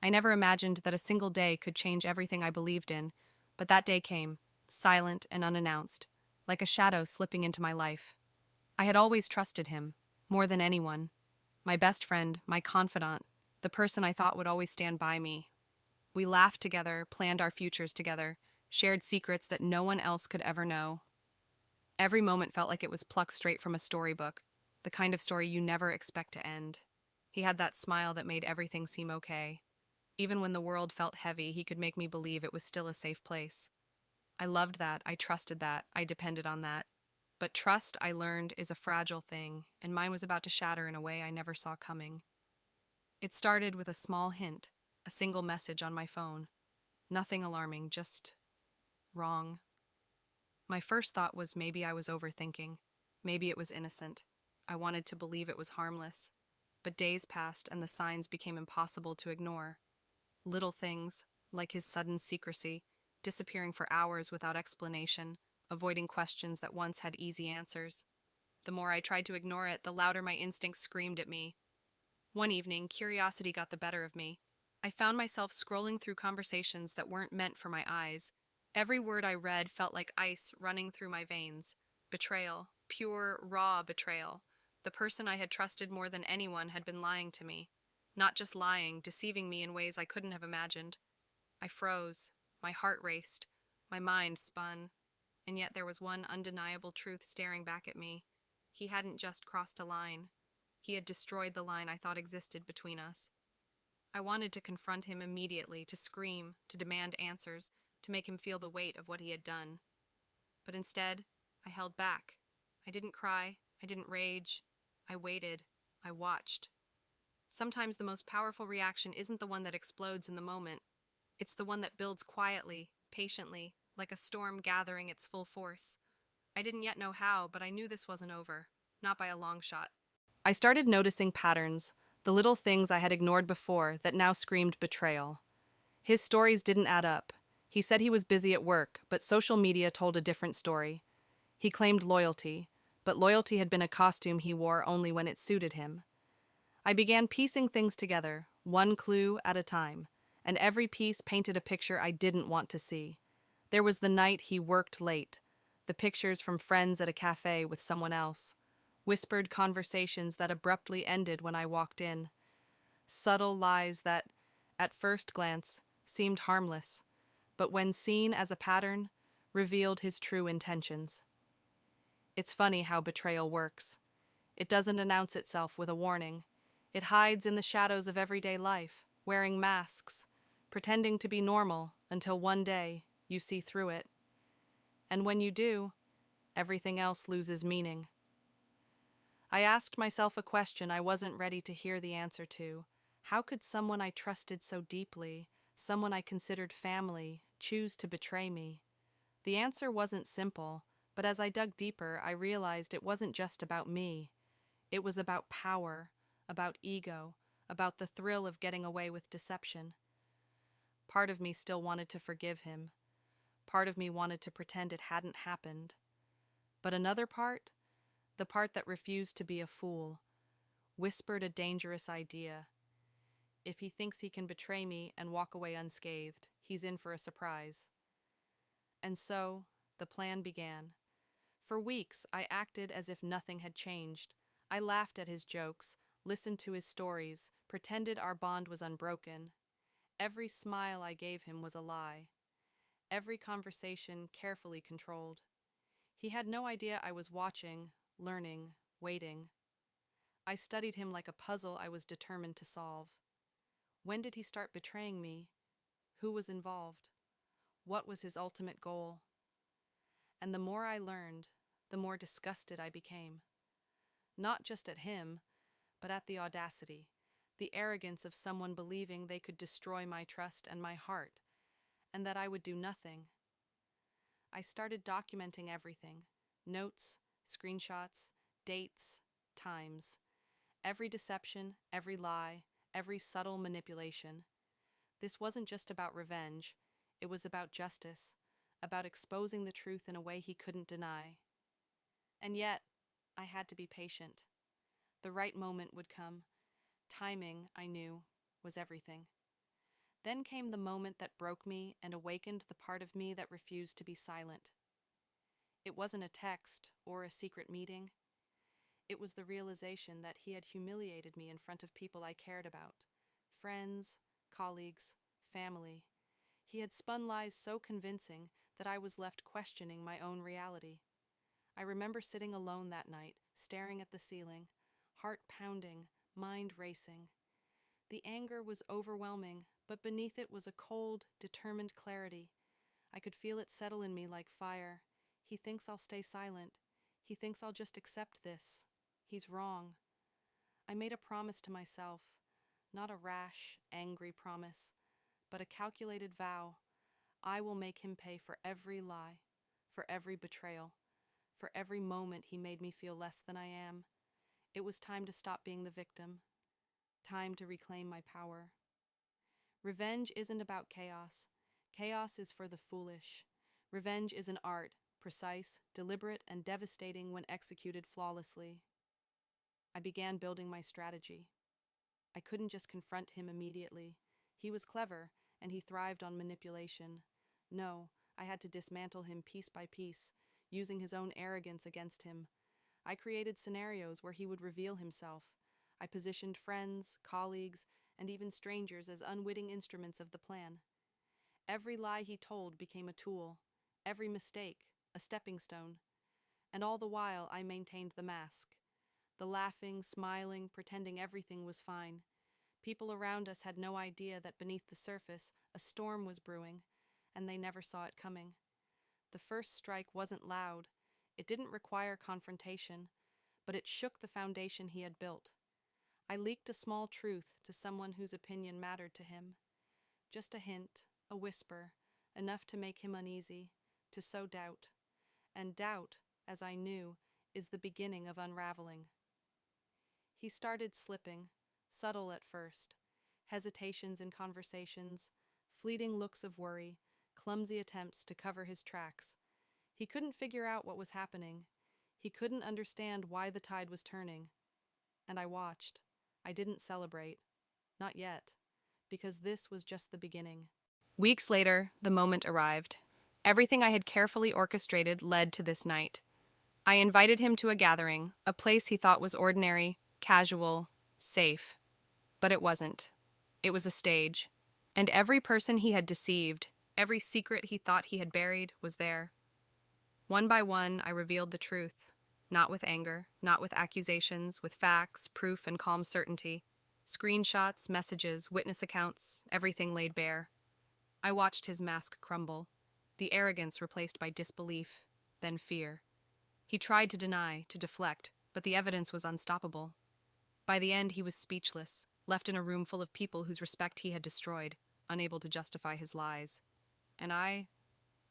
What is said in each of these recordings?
I never imagined that a single day could change everything I believed in, but that day came, silent and unannounced, like a shadow slipping into my life. I had always trusted him, more than anyone. My best friend, my confidant, the person I thought would always stand by me. We laughed together, planned our futures together, shared secrets that no one else could ever know. Every moment felt like it was plucked straight from a storybook, the kind of story you never expect to end. He had that smile that made everything seem okay. Even when the world felt heavy, he could make me believe it was still a safe place. I loved that, I trusted that, I depended on that. But trust, I learned, is a fragile thing, and mine was about to shatter in a way I never saw coming. It started with a small hint, a single message on my phone. Nothing alarming, just wrong. My first thought was maybe I was overthinking. Maybe it was innocent. I wanted to believe it was harmless. But days passed and the signs became impossible to ignore. Little things, like his sudden secrecy, disappearing for hours without explanation, avoiding questions that once had easy answers. The more I tried to ignore it, the louder my instincts screamed at me. One evening, curiosity got the better of me. I found myself scrolling through conversations that weren't meant for my eyes. Every word I read felt like ice running through my veins. Betrayal, pure, raw betrayal. The person I had trusted more than anyone had been lying to me. Not just lying, deceiving me in ways I couldn't have imagined. I froze. My heart raced. My mind spun. And yet there was one undeniable truth staring back at me. He hadn't just crossed a line. He had destroyed the line I thought existed between us. I wanted to confront him immediately, to scream, to demand answers, to make him feel the weight of what he had done. But instead, I held back. I didn't cry. I didn't rage. I waited. I watched. Sometimes the most powerful reaction isn't the one that explodes in the moment. It's the one that builds quietly, patiently, like a storm gathering its full force. I didn't yet know how, but I knew this wasn't over. Not by a long shot. I started noticing patterns, the little things I had ignored before that now screamed betrayal. His stories didn't add up. He said he was busy at work, but social media told a different story. He claimed loyalty, but loyalty had been a costume he wore only when it suited him. I began piecing things together, one clue at a time, and every piece painted a picture I didn't want to see. There was the night he worked late, the pictures from friends at a cafe with someone else, whispered conversations that abruptly ended when I walked in, subtle lies that, at first glance, seemed harmless, but when seen as a pattern, revealed his true intentions. It's funny how betrayal works. It doesn't announce itself with a warning. It hides in the shadows of everyday life, wearing masks, pretending to be normal until one day you see through it. And when you do, everything else loses meaning. I asked myself a question I wasn't ready to hear the answer to. How could someone I trusted so deeply, someone I considered family, choose to betray me? The answer wasn't simple, but as I dug deeper, I realized it wasn't just about me. It was about power, about ego, about the thrill of getting away with deception. Part of me still wanted to forgive him. Part of me wanted to pretend it hadn't happened. But another part, the part that refused to be a fool, whispered a dangerous idea. If he thinks he can betray me and walk away unscathed, he's in for a surprise. And so, the plan began. For weeks, I acted as if nothing had changed. I laughed at his jokes, listened to his stories, pretended our bond was unbroken. Every smile I gave him was a lie. Every conversation carefully controlled. He had no idea I was watching, learning, waiting. I studied him like a puzzle I was determined to solve. When did he start betraying me? Who was involved? What was his ultimate goal? And the more I learned, the more disgusted I became. Not just at him, but at the audacity, the arrogance of someone believing they could destroy my trust and my heart, and that I would do nothing. I started documenting everything: notes, screenshots, dates, times. Every deception, every lie, every subtle manipulation. This wasn't just about revenge, it was about justice, about exposing the truth in a way he couldn't deny. And yet, I had to be patient. The right moment would come. Timing, I knew, was everything. Then came the moment that broke me and awakened the part of me that refused to be silent. It wasn't a text or a secret meeting. It was the realization that he had humiliated me in front of people I cared about, friends, colleagues, family. He had spun lies so convincing that I was left questioning my own reality. I remember sitting alone that night, staring at the ceiling, heart pounding, mind racing. The anger was overwhelming, but beneath it was a cold, determined clarity. I could feel it settle in me like fire. He thinks I'll stay silent. He thinks I'll just accept this. He's wrong. I made a promise to myself, not a rash, angry promise, but a calculated vow. I will make him pay for every lie, for every betrayal, for every moment he made me feel less than I am. It was time to stop being the victim, time to reclaim my power. Revenge isn't about chaos. Chaos is for the foolish. Revenge is an art, precise, deliberate, and devastating when executed flawlessly. I began building my strategy. I couldn't just confront him immediately. He was clever, and he thrived on manipulation. No, I had to dismantle him piece by piece, using his own arrogance against him. I created scenarios where he would reveal himself. I positioned friends, colleagues, and even strangers as unwitting instruments of the plan. Every lie he told became a tool, every mistake a stepping stone. And all the while I maintained the mask. The laughing, smiling, pretending everything was fine. People around us had no idea that beneath the surface a storm was brewing, and they never saw it coming. The first strike wasn't loud. It didn't require confrontation, but it shook the foundation he had built. I leaked a small truth to someone whose opinion mattered to him. Just a hint, a whisper, enough to make him uneasy, to sow doubt. And doubt, as I knew, is the beginning of unraveling. He started slipping, subtle at first. Hesitations in conversations, fleeting looks of worry, clumsy attempts to cover his tracks. He couldn't figure out what was happening. He couldn't understand why the tide was turning. And I watched. I didn't celebrate. Not yet. Because this was just the beginning. Weeks later, the moment arrived. Everything I had carefully orchestrated led to this night. I invited him to a gathering, a place he thought was ordinary, casual, safe. But it wasn't. It was a stage. And every person he had deceived, every secret he thought he had buried, was there. One by one, I revealed the truth. Not with anger, not with accusations, with facts, proof, and calm certainty. Screenshots, messages, witness accounts, everything laid bare. I watched his mask crumble, the arrogance replaced by disbelief, then fear. He tried to deny, to deflect, but the evidence was unstoppable. By the end, he was speechless, left in a room full of people whose respect he had destroyed, unable to justify his lies. And I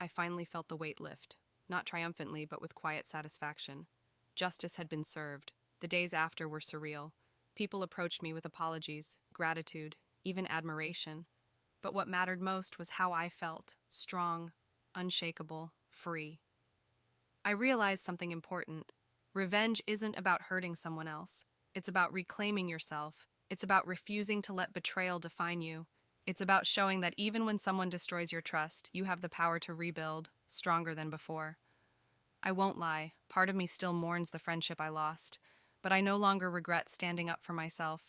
finally felt the weight lift, not triumphantly, but with quiet satisfaction. Justice had been served. The days after were surreal. People approached me with apologies, gratitude, even admiration. But what mattered most was how I felt, strong, unshakable, free. I realized something important. Revenge isn't about hurting someone else. It's about reclaiming yourself. It's about refusing to let betrayal define you. It's about showing that even when someone destroys your trust, you have the power to rebuild, stronger than before. I won't lie, part of me still mourns the friendship I lost, but I no longer regret standing up for myself.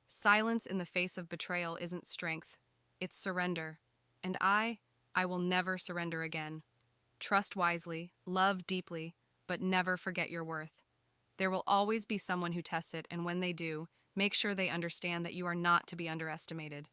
Silence in the face of betrayal isn't strength, it's surrender. And I will never surrender again. Trust wisely, love deeply, but never forget your worth. There will always be someone who tests it, and when they do, make sure they understand that you are not to be underestimated.